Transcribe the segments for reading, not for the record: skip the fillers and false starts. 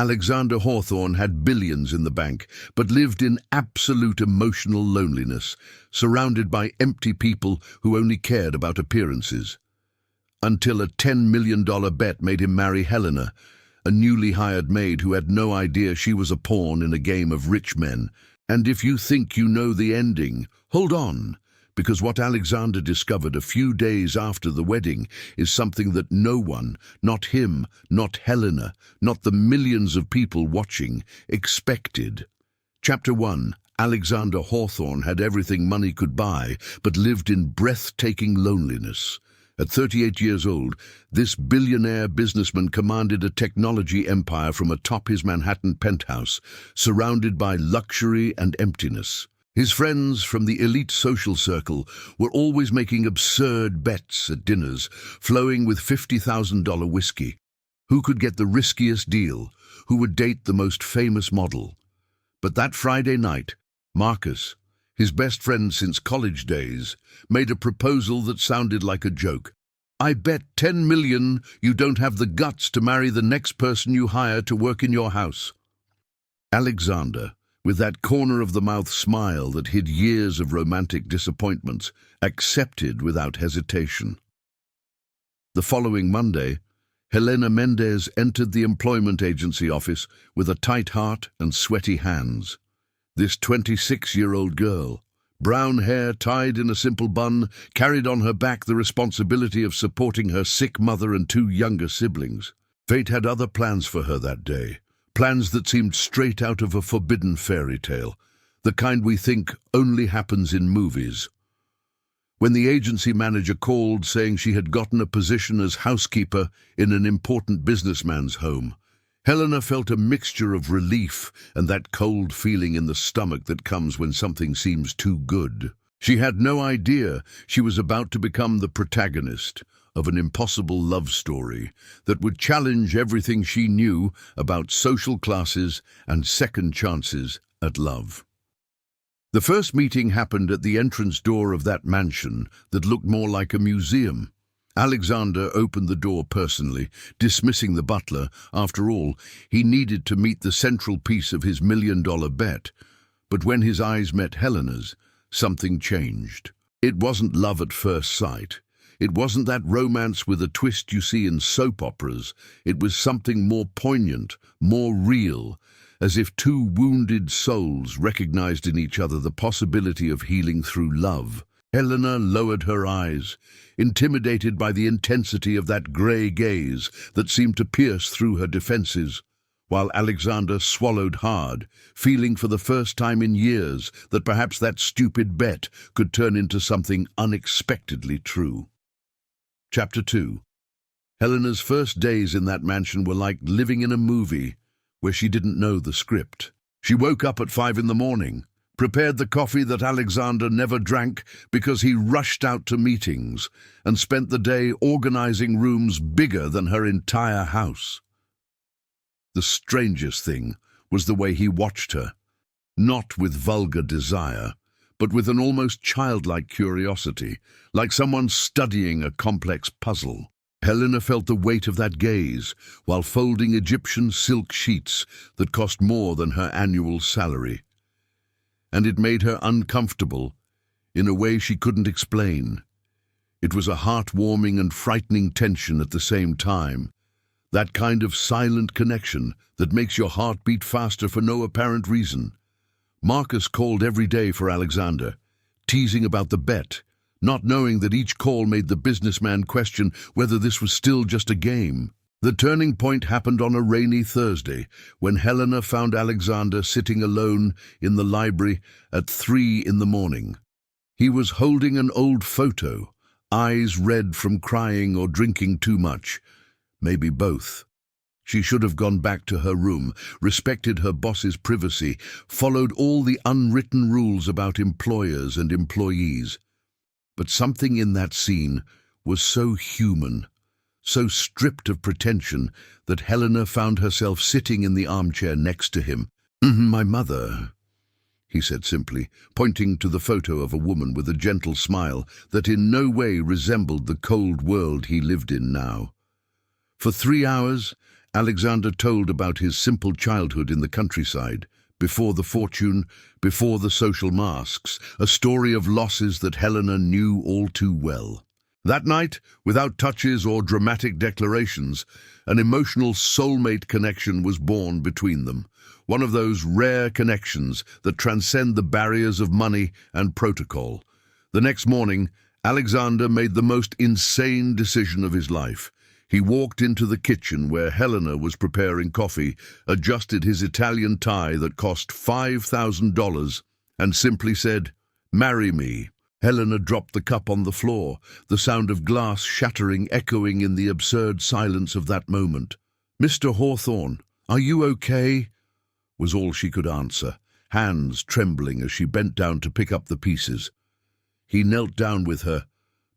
Alexander Hawthorne had billions in the bank, but lived in absolute emotional loneliness, surrounded by empty people who only cared about appearances. Until a $10 million bet made him marry Helena, a newly hired maid who had no idea she was a pawn in a game of rich men. And if you think you know the ending, hold on, because what Alexander discovered a few days after the wedding is something that no one, not him, not Helena, not the millions of people watching, expected. Chapter 1. Alexander Hawthorne had everything money could buy, but lived in breathtaking loneliness. At 38 years old, this billionaire businessman commanded a technology empire from atop his Manhattan penthouse, surrounded by luxury and emptiness. His friends from the elite social circle were always making absurd bets at dinners, flowing with $50,000 whiskey. Who could get the riskiest deal? Who would date the most famous model? But that Friday night, Marcus, his best friend since college days, made a proposal that sounded like a joke. "I bet 10 million you don't have the guts to marry the next person you hire to work in your house." Alexander, with that corner-of-the-mouth smile that hid years of romantic disappointments, accepted without hesitation. The following Monday, Helena Mendez entered the employment agency office with a tight heart and sweaty hands. This 26-year-old girl, brown hair tied in a simple bun, carried on her back the responsibility of supporting her sick mother and 2 younger siblings. Fate had other plans for her that day, plans that seemed straight out of a forbidden fairy tale, the kind we think only happens in movies. When the agency manager called saying she had gotten a position as housekeeper in an important businessman's home, Helena felt a mixture of relief and that cold feeling in the stomach that comes when something seems too good. She had no idea she was about to become the protagonist of an impossible love story that would challenge everything she knew about social classes and second chances at love. The first meeting happened at the entrance door of that mansion that looked more like a museum. Alexander opened the door personally, dismissing the butler. After all, he needed to meet the central piece of his $1 million bet. But when his eyes met Helena's, something changed. It wasn't love at first sight. It wasn't that romance with a twist you see in soap operas. It was something more poignant, more real, as if 2 wounded souls recognized in each other the possibility of healing through love. Helena lowered her eyes, intimidated by the intensity of that grey gaze that seemed to pierce through her defenses, while Alexander swallowed hard, feeling for the first time in years that perhaps that stupid bet could turn into something unexpectedly true. Chapter 2. Helena's first days in that mansion were like living in a movie where she didn't know the script. She woke up at 5 in the morning, prepared the coffee that Alexander never drank because he rushed out to meetings, and spent the day organizing rooms bigger than her entire house. The strangest thing was the way he watched her, not with vulgar desire, but with an almost childlike curiosity, like someone studying a complex puzzle. Helena felt the weight of that gaze while folding Egyptian silk sheets that cost more than her annual salary. And it made her uncomfortable in a way she couldn't explain. It was a heartwarming and frightening tension at the same time, that kind of silent connection that makes your heart beat faster for no apparent reason. Marcus called every day for Alexander, teasing about the bet, not knowing that each call made the businessman question whether this was still just a game. The turning point happened on a rainy Thursday, when Helena found Alexander sitting alone in the library at 3 in the morning. He was holding an old photo, eyes red from crying or drinking too much, maybe both. She should have gone back to her room, respected her boss's privacy, followed all the unwritten rules about employers and employees. But something in that scene was so human, so stripped of pretension, that Helena found herself sitting in the armchair next to him. "My mother," he said simply, pointing to the photo of a woman with a gentle smile that in no way resembled the cold world he lived in now. For 3 hours, Alexander told about his simple childhood in the countryside, before the fortune, before the social masks, a story of losses that Helena knew all too well. That night, without touches or dramatic declarations, an emotional soulmate connection was born between them, one of those rare connections that transcend the barriers of money and protocol. The next morning, Alexander made the most insane decision of his life. He walked into the kitchen where Helena was preparing coffee, adjusted his Italian tie that cost $5,000, and simply said, "Marry me." Helena dropped the cup on the floor, the sound of glass shattering echoing in the absurd silence of that moment. "Mr. Hawthorne, are you okay?" was all she could answer, hands trembling as she bent down to pick up the pieces. He knelt down with her,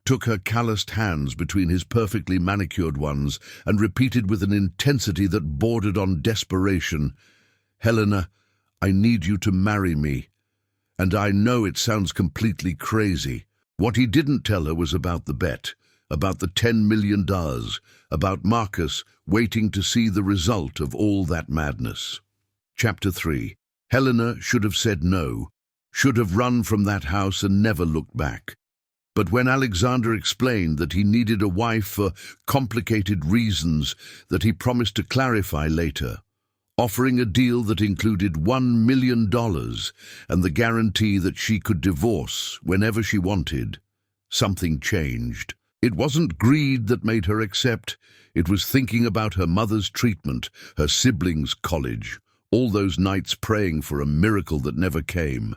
took her calloused hands between his perfectly manicured ones, and repeated with an intensity that bordered on desperation, "Helena, I need you to marry me. And I know it sounds completely crazy." What he didn't tell her was about the bet, about the $10 million, about Marcus waiting to see the result of all that madness. Chapter 3. Helena should have said no, should have run from that house and never looked back. But when Alexander explained that he needed a wife for complicated reasons that he promised to clarify later, offering a deal that included $1 million and the guarantee that she could divorce whenever she wanted, something changed. It wasn't greed that made her accept, it was thinking about her mother's treatment, her siblings' college, all those nights praying for a miracle that never came.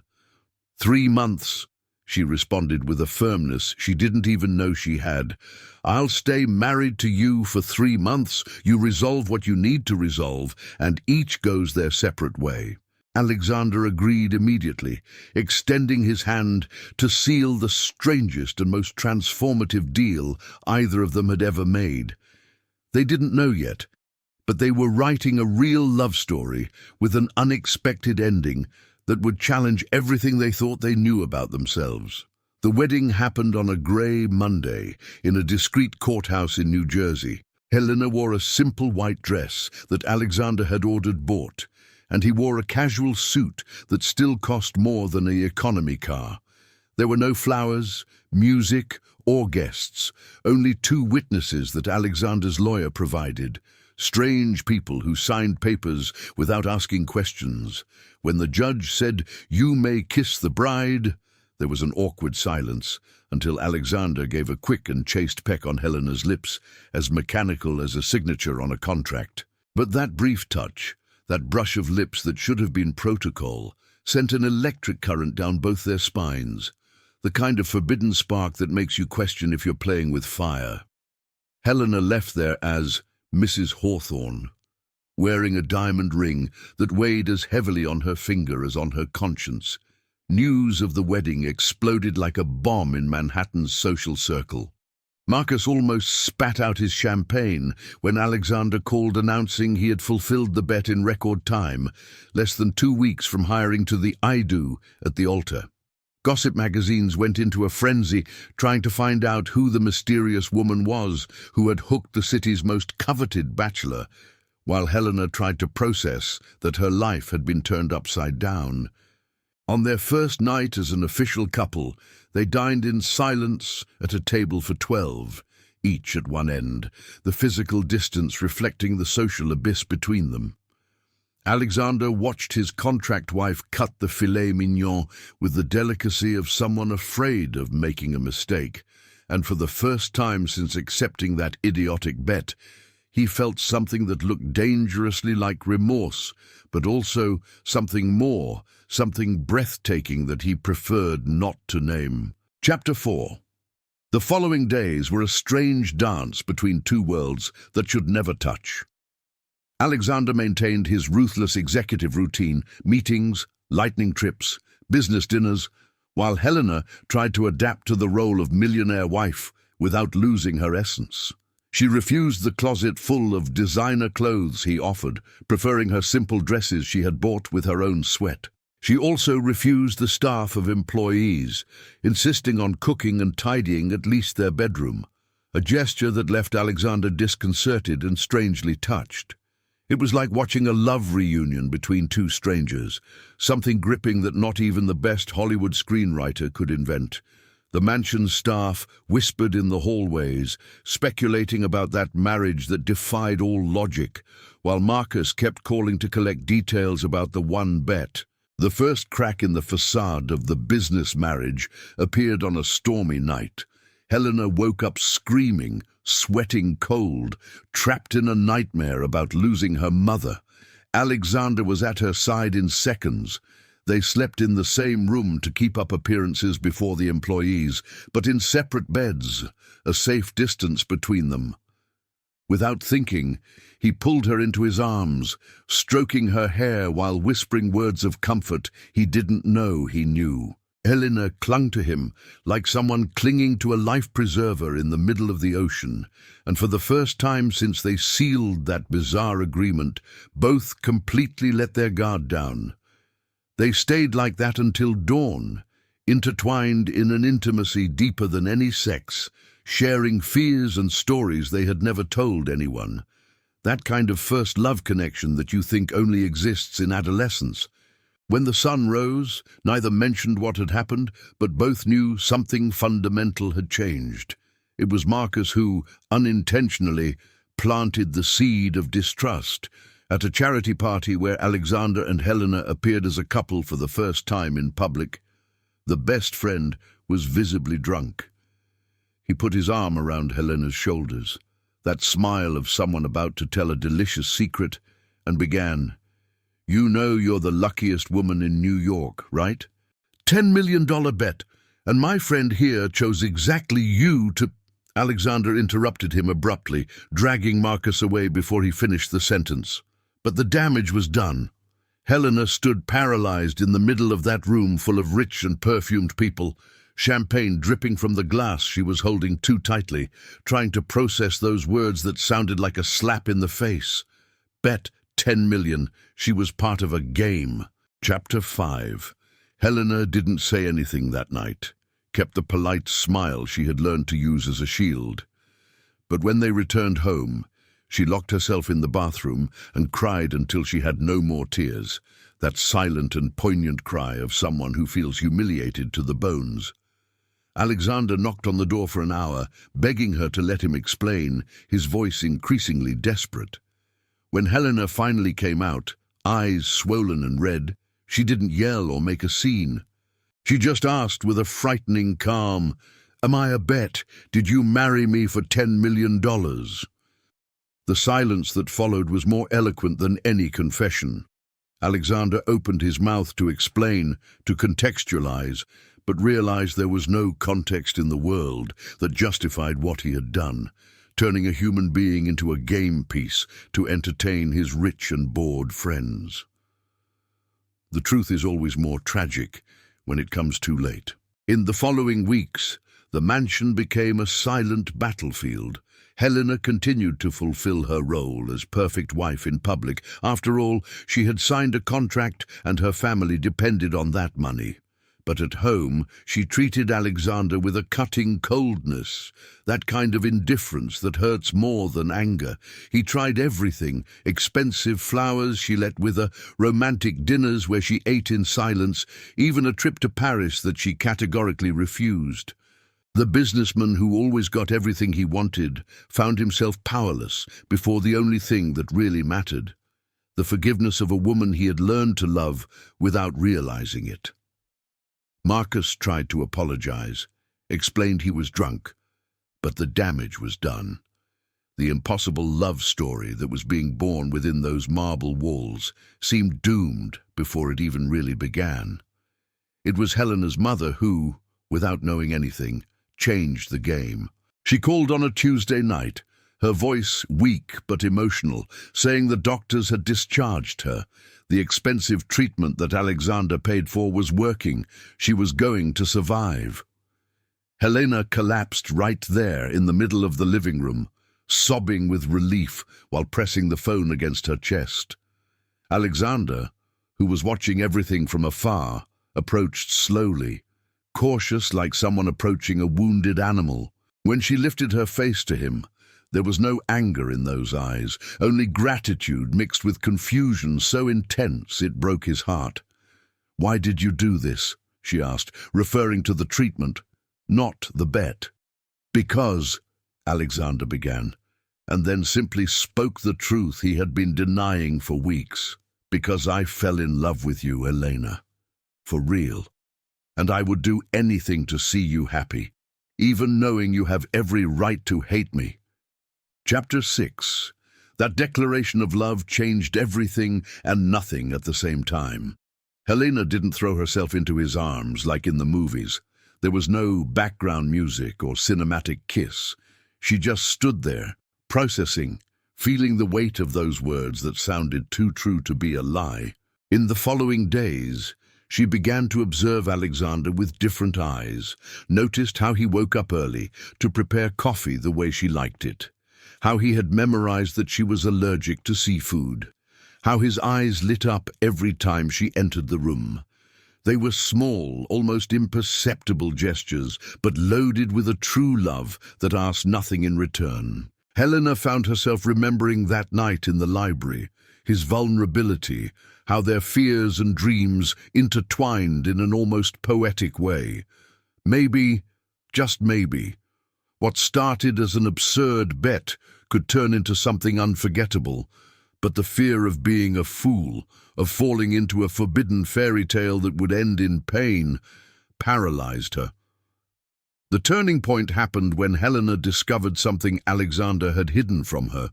3 months, she responded with a firmness she didn't even know she had. "I'll stay married to you for 3 months. You resolve what you need to resolve, and each goes their separate way." Alexander agreed immediately, extending his hand to seal the strangest and most transformative deal either of them had ever made. They didn't know yet, but they were writing a real love story with an unexpected ending that would challenge everything they thought they knew about themselves. The wedding happened on a grey Monday in a discreet courthouse in New Jersey. Helena wore a simple white dress that Alexander had ordered bought, and he wore a casual suit that still cost more than an economy car. There were no flowers, music, or guests, only 2 witnesses that Alexander's lawyer provided. Strange people who signed papers without asking questions. When the judge said, "You may kiss the bride," there was an awkward silence, until Alexander gave a quick and chaste peck on Helena's lips, as mechanical as a signature on a contract. But that brief touch, that brush of lips that should have been protocol, sent an electric current down both their spines, the kind of forbidden spark that makes you question if you're playing with fire. Helena left there as Mrs. Hawthorne, wearing a diamond ring that weighed as heavily on her finger as on her conscience. News of the wedding exploded like a bomb in Manhattan's social circle. Marcus almost spat out his champagne when Alexander called announcing he had fulfilled the bet in record time, less than 2 weeks from hiring to the "I do" at the altar. Gossip magazines went into a frenzy trying to find out who the mysterious woman was who had hooked the city's most coveted bachelor, while Helena tried to process that her life had been turned upside down. On their first night as an official couple, they dined in silence at a table for 12, each at one end, the physical distance reflecting the social abyss between them. Alexander watched his contract wife cut the filet mignon with the delicacy of someone afraid of making a mistake, and for the first time since accepting that idiotic bet, he felt something that looked dangerously like remorse, but also something more, something breathtaking that he preferred not to name. Chapter 4. The following days were a strange dance between 2 worlds that should never touch. Alexander maintained his ruthless executive routine, meetings, lightning trips, business dinners, while Helena tried to adapt to the role of millionaire wife without losing her essence. She refused the closet full of designer clothes he offered, preferring her simple dresses she had bought with her own sweat. She also refused the staff of employees, insisting on cooking and tidying at least their bedroom, a gesture that left Alexander disconcerted and strangely touched. It was like watching a love reunion between two strangers, something gripping that not even the best Hollywood screenwriter could invent. The mansion's staff whispered in the hallways, speculating about that marriage that defied all logic, while Marcus kept calling to collect details about the one bet. The first crack in the facade of the business marriage appeared on a stormy night. Helena woke up screaming, sweating cold, trapped in a nightmare about losing her mother. Alexander was at her side in seconds. They slept in the same room to keep up appearances before the employees, but in separate beds, a safe distance between them. Without thinking, he pulled her into his arms, stroking her hair while whispering words of comfort he didn't know he knew. Helena clung to him like someone clinging to a life preserver in the middle of the ocean, and for the first time since they sealed that bizarre agreement, both completely let their guard down. They stayed like that until dawn, intertwined in an intimacy deeper than any sex, sharing fears and stories they had never told anyone. That kind of first love connection that you think only exists in adolescence. When the sun rose, neither mentioned what had happened, but both knew something fundamental had changed. It was Marcus who, unintentionally, planted the seed of distrust. At a charity party where Alexander and Helena appeared as a couple for the first time in public, the best friend was visibly drunk. He put his arm around Helena's shoulders, that smile of someone about to tell a delicious secret, and began, "You know you're the luckiest woman in New York, right? $10 million bet, and my friend here chose exactly you to—" Alexander interrupted him abruptly, dragging Marcus away before he finished the sentence. But the damage was done. Helena stood paralyzed in the middle of that room full of rich and perfumed people, champagne dripping from the glass she was holding too tightly, trying to process those words that sounded like a slap in the face. Bet 10 million. She was part of a game. Chapter 5. Helena didn't say anything that night, kept the polite smile she had learned to use as a shield. But when they returned home, she locked herself in the bathroom and cried until she had no more tears, that silent and poignant cry of someone who feels humiliated to the bones. Alexander knocked on the door for an hour, begging her to let him explain, his voice increasingly desperate. When Helena finally came out, eyes swollen and red, she didn't yell or make a scene. She just asked with a frightening calm, "Am I a bet? Did you marry me for $10 million?" The silence that followed was more eloquent than any confession. Alexander opened his mouth to explain, to contextualize, but realized there was no context in the world that justified what he had done, turning a human being into a game piece to entertain his rich and bored friends. The truth is always more tragic when it comes too late. In the following weeks, the mansion became a silent battlefield. Helena continued to fulfill her role as perfect wife in public. After all, she had signed a contract and her family depended on that money. But at home, she treated Alexander with a cutting coldness, that kind of indifference that hurts more than anger. He tried everything, expensive flowers she let wither, romantic dinners where she ate in silence, even a trip to Paris that she categorically refused. The businessman who always got everything he wanted found himself powerless before the only thing that really mattered, the forgiveness of a woman he had learned to love without realizing it. Marcus tried to apologize, explained he was drunk, but the damage was done. The impossible love story that was being born within those marble walls seemed doomed before it even really began. It was Helena's mother who, without knowing anything, changed the game. She called on a Tuesday night, her voice weak but emotional, saying the doctors had discharged her. The expensive treatment that Alexander paid for was working. She was going to survive. Helena collapsed right there in the middle of the living room, sobbing with relief while pressing the phone against her chest. Alexander, who was watching everything from afar, approached slowly, cautious like someone approaching a wounded animal. When she lifted her face to him, There was no anger in those eyes, only gratitude mixed with confusion so intense it broke his heart. "Why did you do this?" she asked, referring to the treatment, not the bet. "Because," Alexander began, and then simply spoke the truth he had been denying for weeks. "Because I fell in love with you, Elena. For real. And I would do anything to see you happy, even knowing you have every right to hate me." Chapter 6. That declaration of love changed everything and nothing at the same time. Helena didn't throw herself into his arms like in the movies. There was no background music or cinematic kiss. She just stood there, processing, feeling the weight of those words that sounded too true to be a lie. In the following days, she began to observe Alexander with different eyes, noticed how he woke up early to prepare coffee the way she liked it, how he had memorized that she was allergic to seafood, how his eyes lit up every time she entered the room. They were small, almost imperceptible gestures, but loaded with a true love that asked nothing in return. Helena found herself remembering that night in the library, his vulnerability, how their fears and dreams intertwined in an almost poetic way. Maybe, just maybe, what started as an absurd bet could turn into something unforgettable, but the fear of being a fool, of falling into a forbidden fairy tale that would end in pain, paralyzed her. The turning point happened when Helena discovered something Alexander had hidden from her.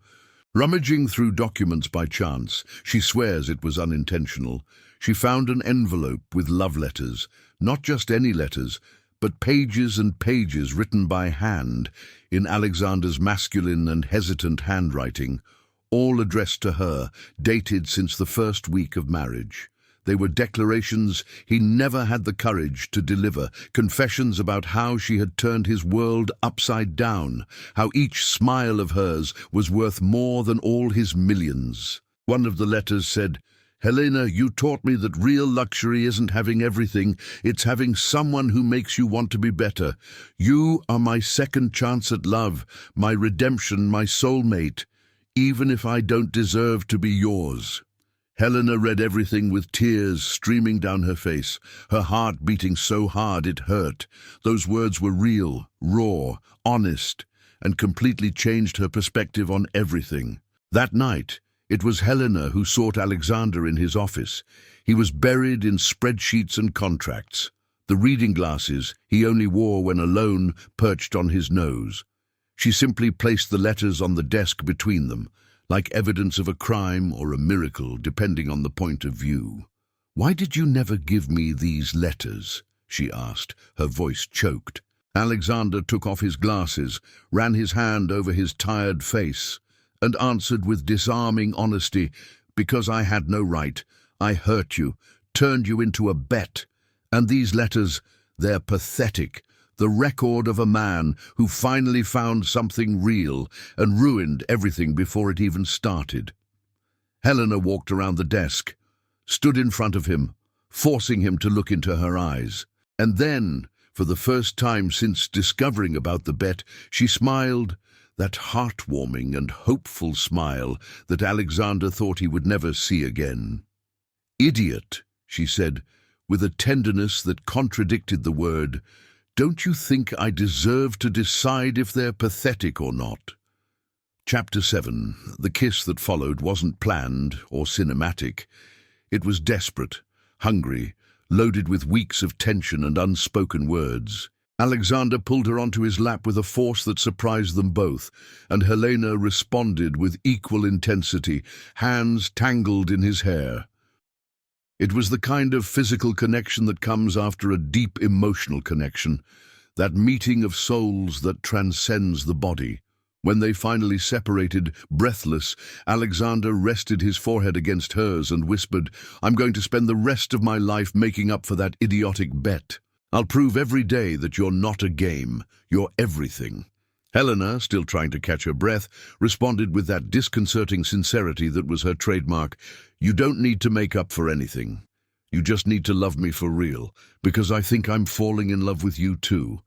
Rummaging through documents by chance, she swears it was unintentional, she found an envelope with love letters, not just any letters, but pages and pages written by hand, in Alexander's masculine and hesitant handwriting, all addressed to her, dated since the first week of marriage. They were declarations he never had the courage to deliver, confessions about how she had turned his world upside down, how each smile of hers was worth more than all his millions. One of the letters said, "Helena, you taught me that real luxury isn't having everything, it's having someone who makes you want to be better. You are my second chance at love, my redemption, my soulmate, even if I don't deserve to be yours." Helena read everything with tears streaming down her face, her heart beating so hard it hurt. Those words were real, raw, honest, and completely changed her perspective on everything. That night, it was Helena who sought Alexander in his office. He was buried in spreadsheets and contracts. The reading glasses he only wore when alone perched on his nose. She simply placed the letters on the desk between them, like evidence of a crime or a miracle, depending on the point of view. "Why did you never give me these letters?" she asked, her voice choked. Alexander took off his glasses, ran his hand over his tired face, and answered with disarming honesty, "Because I had no right. I hurt you, turned you into a bet. And these letters, they're pathetic. The record of a man who finally found something real and ruined everything before it even started." Helena walked around the desk, stood in front of him, forcing him to look into her eyes. And then, for the first time since discovering about the bet, she smiled, that heartwarming and hopeful smile that Alexander thought he would never see again. "Idiot," she said, with a tenderness that contradicted the word. "Don't you think I deserve to decide if they're pathetic or not?" Chapter 7. The kiss that followed wasn't planned or cinematic. It was desperate, hungry, loaded with weeks of tension and unspoken words. Alexander pulled her onto his lap with a force that surprised them both, and Helena responded with equal intensity, hands tangled in his hair. It was the kind of physical connection that comes after a deep emotional connection, that meeting of souls that transcends the body. When they finally separated, breathless, Alexander rested his forehead against hers and whispered, "I'm going to spend the rest of my life making up for that idiotic bet. I'll prove every day that you're not a game, you're everything." Helena, still trying to catch her breath, responded with that disconcerting sincerity that was her trademark. "You don't need to make up for anything. You just need to love me for real, because I think I'm falling in love with you too.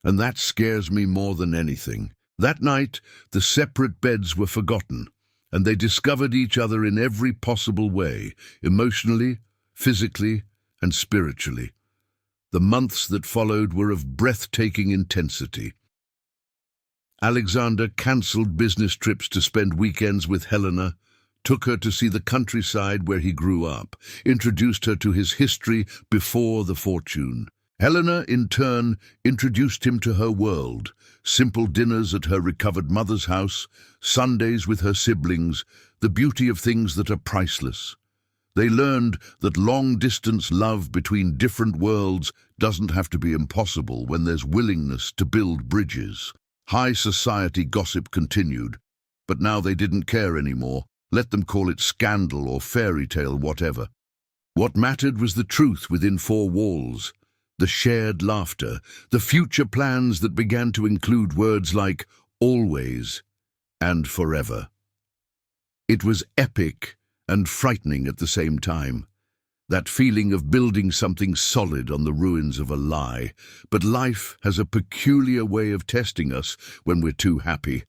And that scares me more than anything." That night, the separate beds were forgotten, and they discovered each other in every possible way, emotionally, physically, and spiritually. The months that followed were of breathtaking intensity. Alexander cancelled business trips to spend weekends with Helena, took her to see the countryside where he grew up, introduced her to his history before the fortune. Helena, in turn, introduced him to her world, simple dinners at her recovered mother's house, Sundays with her siblings, the beauty of things that are priceless. They learned that long-distance love between different worlds doesn't have to be impossible when there's willingness to build bridges. High society gossip continued, but now they didn't care anymore. Let them call it scandal or fairy tale, whatever. What mattered was the truth within four walls, the shared laughter, the future plans that began to include words like always and forever. It was epic and frightening at the same time, that feeling of building something solid on the ruins of a lie. But life has a peculiar way of testing us when we're too happy.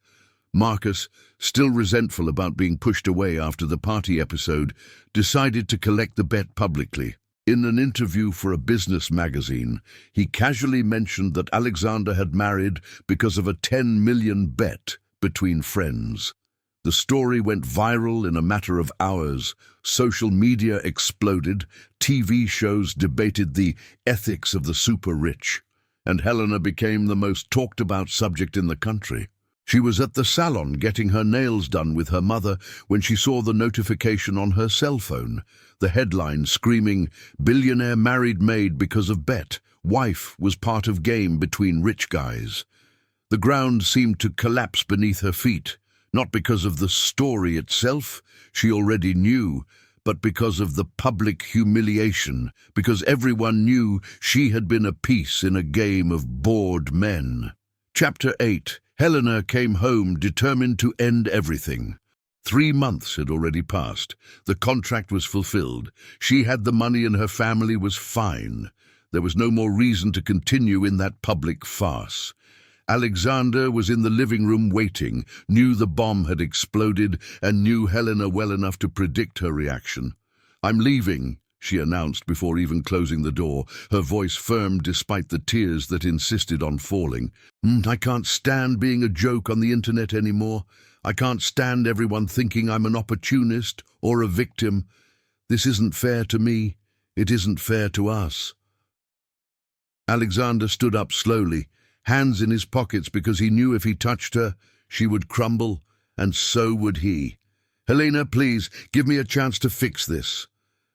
Marcus, still resentful about being pushed away after the party episode, decided to collect the bet publicly. In an interview for a business magazine, he casually mentioned that Alexander had married because of a 10 million bet between friends. The story went viral in a matter of hours. Social media exploded, TV shows debated the ethics of the super-rich, and Helena became the most talked-about subject in the country. She was at the salon getting her nails done with her mother when she saw the notification on her cell phone, the headline screaming, "Billionaire married maid because of bet. Wife was part of game between rich guys." The ground seemed to collapse beneath her feet, not because of the story itself, she already knew, but because of the public humiliation, because everyone knew she had been a piece in a game of bored men. Chapter 8. Helena came home determined to end everything. 3 months had already passed. The contract was fulfilled. She had the money and her family was fine. There was no more reason to continue in that public farce. Alexander was in the living room waiting, knew the bomb had exploded, and knew Helena well enough to predict her reaction. "I'm leaving," she announced before even closing the door, her voice firm despite the tears that insisted on falling. "I can't stand being a joke on the internet anymore. I can't stand everyone thinking I'm an opportunist or a victim. This isn't fair to me. It isn't fair to us." Alexander stood up slowly, hands in his pockets, because he knew if he touched her, she would crumble, and so would he. "Helena, please, give me a chance to fix this.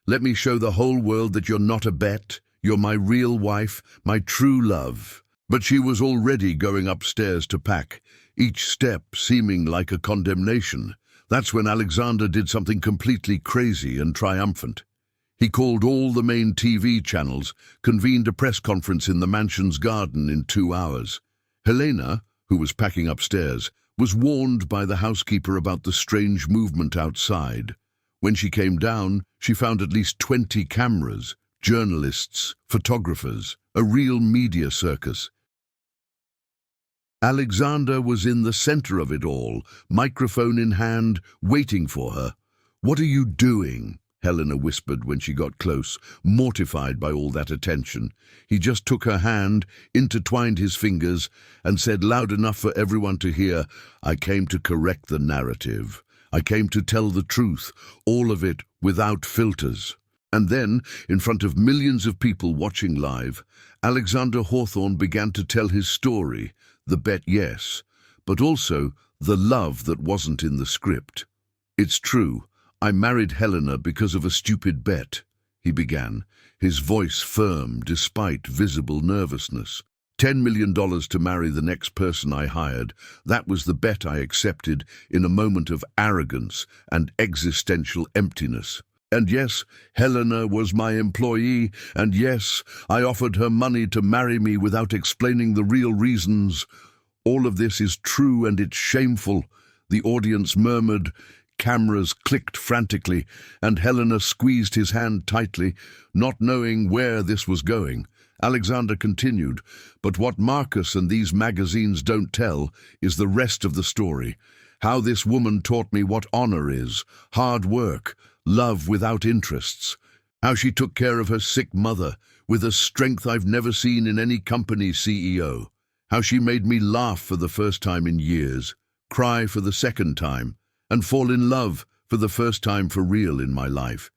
Let me show the whole world that you're not a bet. You're my real wife, my true love." But she was already going upstairs to pack, each step seeming like a condemnation. That's when Alexander did something completely crazy and triumphant. He called all the main TV channels, convened a press conference in the mansion's garden in 2 hours. Helena, who was packing upstairs, was warned by the housekeeper about the strange movement outside. When she came down, she found at least 20 cameras, journalists, photographers, a real media circus. Alexander was in the center of it all, microphone in hand, waiting for her. "What are you doing?" Helena whispered when she got close, mortified by all that attention. He just took her hand, intertwined his fingers, and said loud enough for everyone to hear, "I came to correct the narrative. I came to tell the truth, all of it without filters." And then, in front of millions of people watching live, Alexander Hawthorne began to tell his story, the bet, yes, but also the love that wasn't in the script. "It's true. I married Helena because of a stupid bet," he began, his voice firm despite visible nervousness. $10 million to marry the next person I hired. That was the bet I accepted in a moment of arrogance and existential emptiness. And yes, Helena was my employee, and yes, I offered her money to marry me without explaining the real reasons. All of this is true and it's shameful, the audience murmured. Cameras clicked frantically, and Helena squeezed his hand tightly, not knowing where this was going. Alexander continued, "But what Marcus and these magazines don't tell is the rest of the story. How this woman taught me what honor is, hard work, love without interests. How she took care of her sick mother with a strength I've never seen in any company's CEO. How she made me laugh for the first time in years, cry for the second time, and fall in love for the first time for real in my life."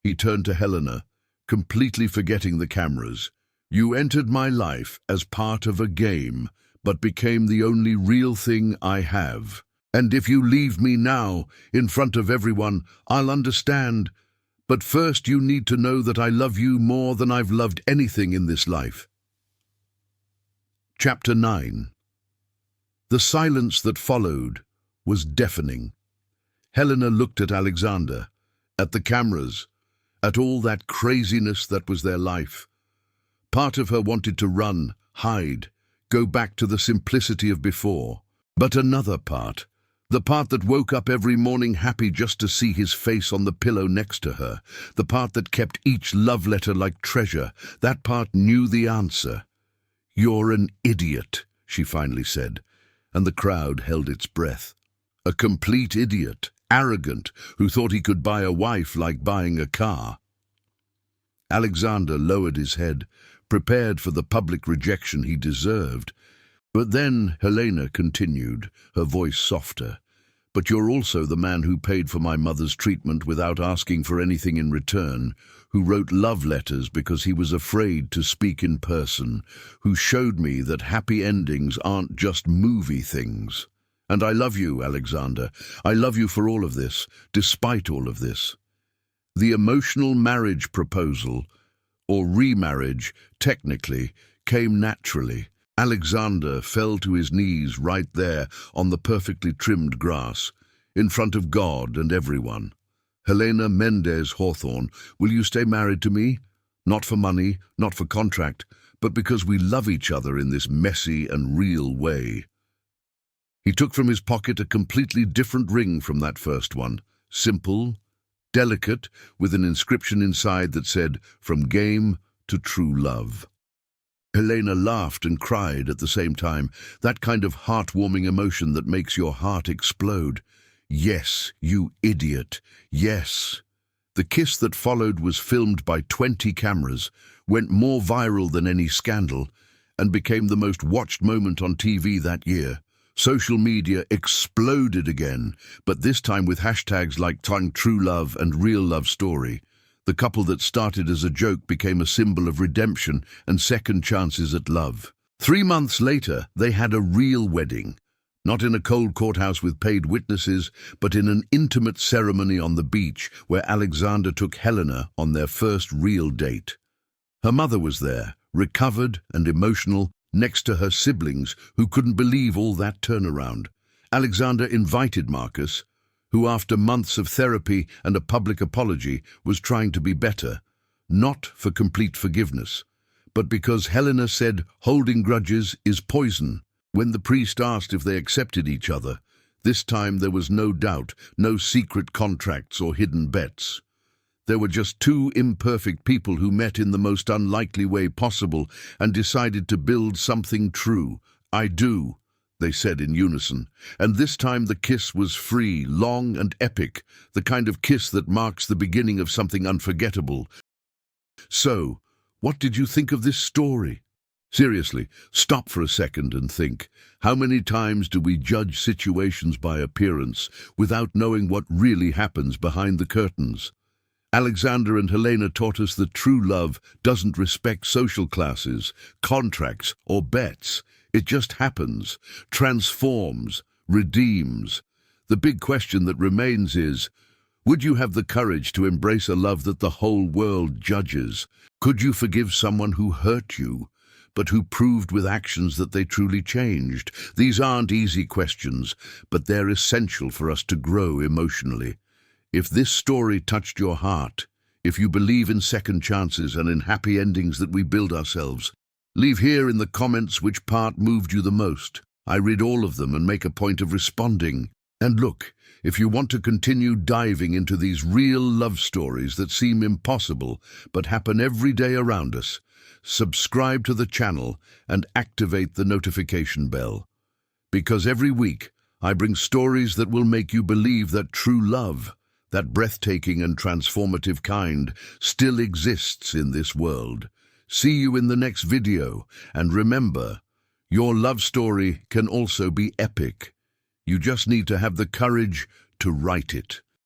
He turned to Helena, completely forgetting the cameras. "You entered my life as part of a game, but became the only real thing I have. And if you leave me now, in front of everyone, I'll understand. But first you need to know that I love you more than I've loved anything in this life." Chapter 9. The silence that followed was deafening. Helena looked at Alexander, at the cameras, at all that craziness that was their life. Part of her wanted to run, hide, go back to the simplicity of before. But another part, the part that woke up every morning happy just to see his face on the pillow next to her, the part that kept each love letter like treasure, that part knew the answer. "You're an idiot," she finally said, and the crowd held its breath. A complete idiot, arrogant, who thought he could buy a wife like buying a car. Alexander lowered his head, prepared for the public rejection he deserved. But then Helena continued, her voice softer. "But you're also the man who paid for my mother's treatment without asking for anything in return, who wrote love letters because he was afraid to speak in person, who showed me that happy endings aren't just movie things. And I love you, Alexander. I love you for all of this, despite all of this." The emotional marriage proposal, or remarriage, technically, came naturally. Alexander fell to his knees right there on the perfectly trimmed grass, in front of God and everyone. "Helena Mendez Hawthorne, will you stay married to me? Not for money, not for contract, but because we love each other in this messy and real way." He took from his pocket a completely different ring from that first one, simple, delicate, with an inscription inside that said, "From game to true love." Helena laughed and cried at the same time, that kind of heartwarming emotion that makes your heart explode. "Yes, you idiot, yes." The kiss that followed was filmed by 20 cameras, went more viral than any scandal, and became the most watched moment on TV that year. Social media exploded again, but this time with hashtags like True Love and Real Love Story. The couple that started as a joke became a symbol of redemption and second chances at love. 3 months later, they had a real wedding. Not in a cold courthouse with paid witnesses, but in an intimate ceremony on the beach where Alexander took Helena on their first real date. Her mother was there, recovered and emotional, next to her siblings who couldn't believe all that turnaround. Alexander invited Marcus, who after months of therapy and a public apology was trying to be better, not for complete forgiveness, but because Helena said holding grudges is poison. When the priest asked if they accepted each other, this time there was no doubt, no secret contracts or hidden bets. There were just two imperfect people who met in the most unlikely way possible and decided to build something true. "I do," they said in unison, and this time the kiss was free, long and epic, the kind of kiss that marks the beginning of something unforgettable. So, what did you think of this story? Seriously, stop for a second and think. How many times do we judge situations by appearance without knowing what really happens behind the curtains? Alexander and Helena taught us that true love doesn't respect social classes, contracts, or bets. It just happens, transforms, redeems. The big question that remains is, would you have the courage to embrace a love that the whole world judges? Could you forgive someone who hurt you, but who proved with actions that they truly changed? These aren't easy questions, but they're essential for us to grow emotionally. If this story touched your heart, if you believe in second chances and in happy endings that we build ourselves, leave here in the comments which part moved you the most. I read all of them and make a point of responding. And look, if you want to continue diving into these real love stories that seem impossible but happen every day around us, subscribe to the channel and activate the notification bell. Because every week, I bring stories that will make you believe that true love, that breathtaking and transformative kind, still exists in this world. See you in the next video, and remember, your love story can also be epic. You just need to have the courage to write it.